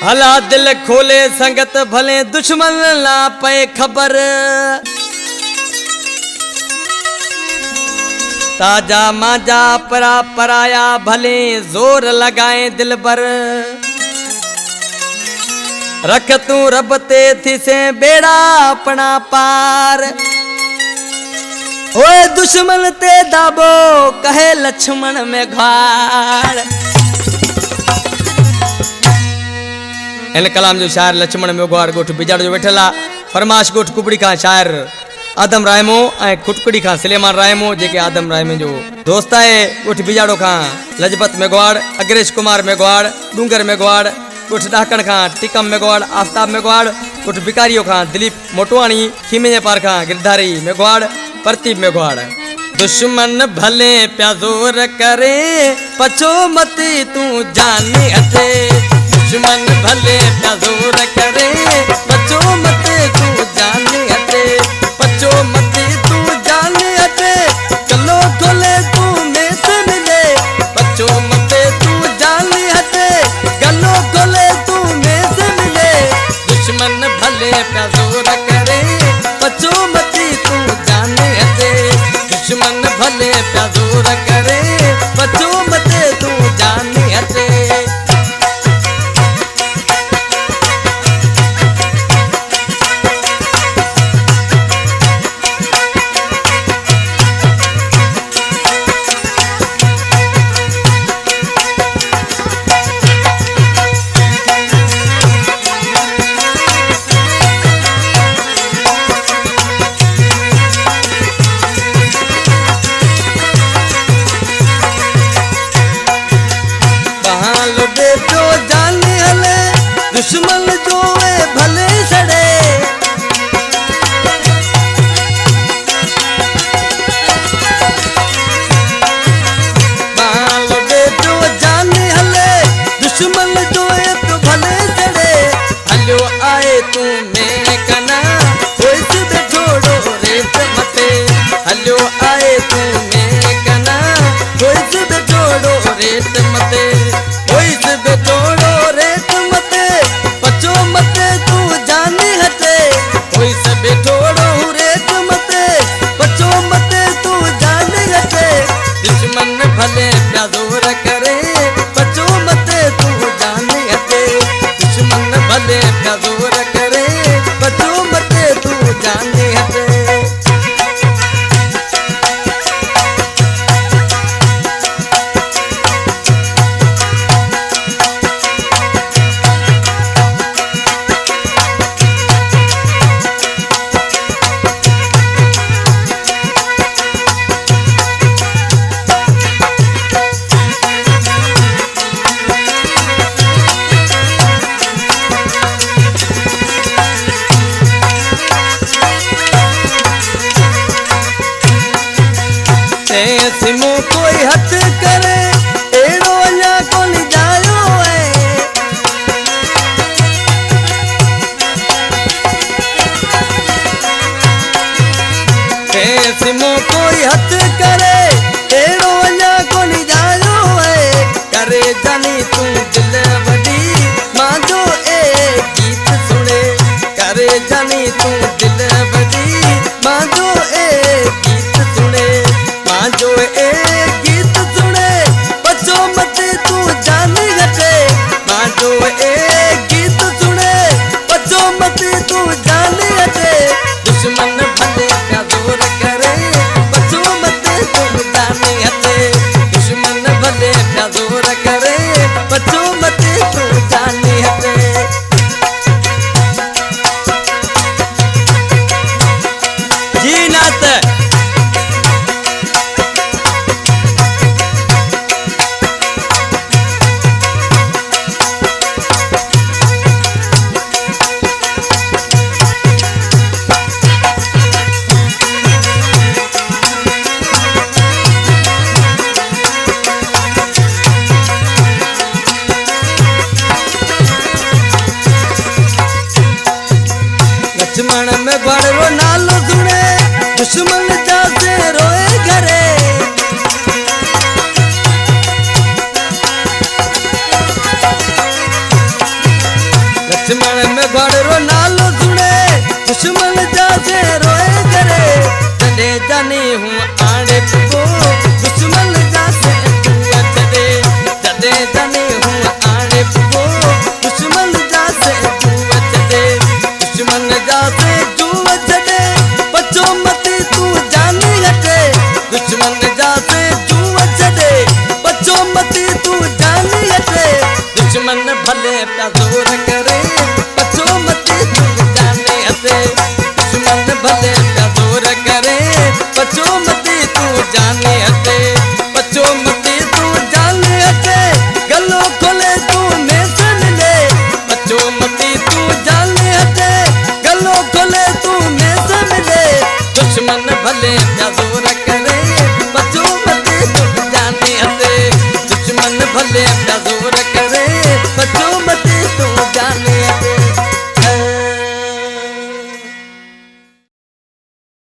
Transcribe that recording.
भला दिल खोले संगत भले दुश्मन ना पे खबर। ताजा माजा परा पराया भले जोर लगाए दिल पर। रख तू रब ते थी से बेड़ा अपना पार। ओए दुश्मन ते दाबो कहे लक्ष्मण में घाड़। इन कलाम जो शायर लक्ष्मण में घाड़ गोठ बिजाड़ जो वेठला फरमाश गोठ कुबड़ी का शायर आदम रायमो ऐं कुटकुड़ी खां सलेमान रायमो जेके आदम रायमो जो दोस्त है। गोठ बिजाड़ो खां लजपत मेघवाड़, अग्रेश कुमार मेघवाड़, डूंगर मेघवाड़, गोठ डाकण खां टिकम मेघवाड़, आफ्ताब मेघवाड़, गोठ बिकारियो खां दिलीप मोटवाणी, खीमे पार खां गिरधारी मेघवाड़, प्रतीप मेघवाड़। दुश्मन भले प्याजोर करे पछो मती तू जानी हथे। दुश्मन भले प्याजोर करे पछो मती तू जानी हथे। पछो मती तू जानी हथे कलो खोले तू में से मिले। पछो मते तू जानी हथे कलो खोले तू में से मिले। दुश्मन भले प्याजोर करे पछो मती तू जानी हथे। दुश्मन भले प्याजोर करे पछो मते तू जानी हथे। दुश्मन जो है भले सड़े बाल दे जो जाने हले। दुश्मन जो है तो भले सड़े हलो आए तू मैं कना कोई से छोड़ो रेत मते। हलो आए तू मैं कना कोई से छोड़ो रेत मते। कोई से छोड़ो रेत मते पछो मते तू जानी हटे। कोई सब छोड़ो रेत मते पछो मते तू जानी हटे। दुश्मन भले प्याजोर करे पछो मते तू जानी हटे। दुश्मन भले प्याजोर करे पछो मते तू जानी हटे। सिमो कोई हथ करे एड़ो अञा कोन जायो है। सिमो कोई हथ करे एड़ो अञा कोन जायो है। करे जानी तू दिल वडी मां जो ए गीत सुने। करे जानी तू दिल वडी मां जो ए गीत सुने। मां जो ए गीत सुने पछो मते तू जानी हटे। मां जो ए गीत सुने पछो मते तू जानी हटे। दुश्मन भले प्याजोर करे पछो मते तू जानी हटे। दुश्मन भले प्याजोर करे पछो मते तू जानी हटे। जी नाथ लक्ष्मण में घड़ो नालो सुने दुश्मन जाते रोए घरे। दुश्मन में घोड़ो नालो सुने दुश्मन जासे रोए करे जदे जाने हूँ आड़े पो दुश्मन जासे तू अचदे जदे जाने हूँ आड़े पो दुश्मन जासे तू अचदे दुश्मन जासे तू अचदे बचो मती तू जानी हटे दुश्मन जासे तू अचदे बचो मती तू जानी हटे दुश्मन भले प्या जोर करे बचो मती तू जाने हटे दुश्मन भले प्या जोर करे बचो मती तू जाने हटे बचो मती तू जाने हटे गलो खोले तू में से मिले बचो मती तू जाने हटे गलो खोले तू में से मिले दुश्मन भले प्या जोर करे बचो मती तू जाने हटे दुश्मन भले प्या जोर करे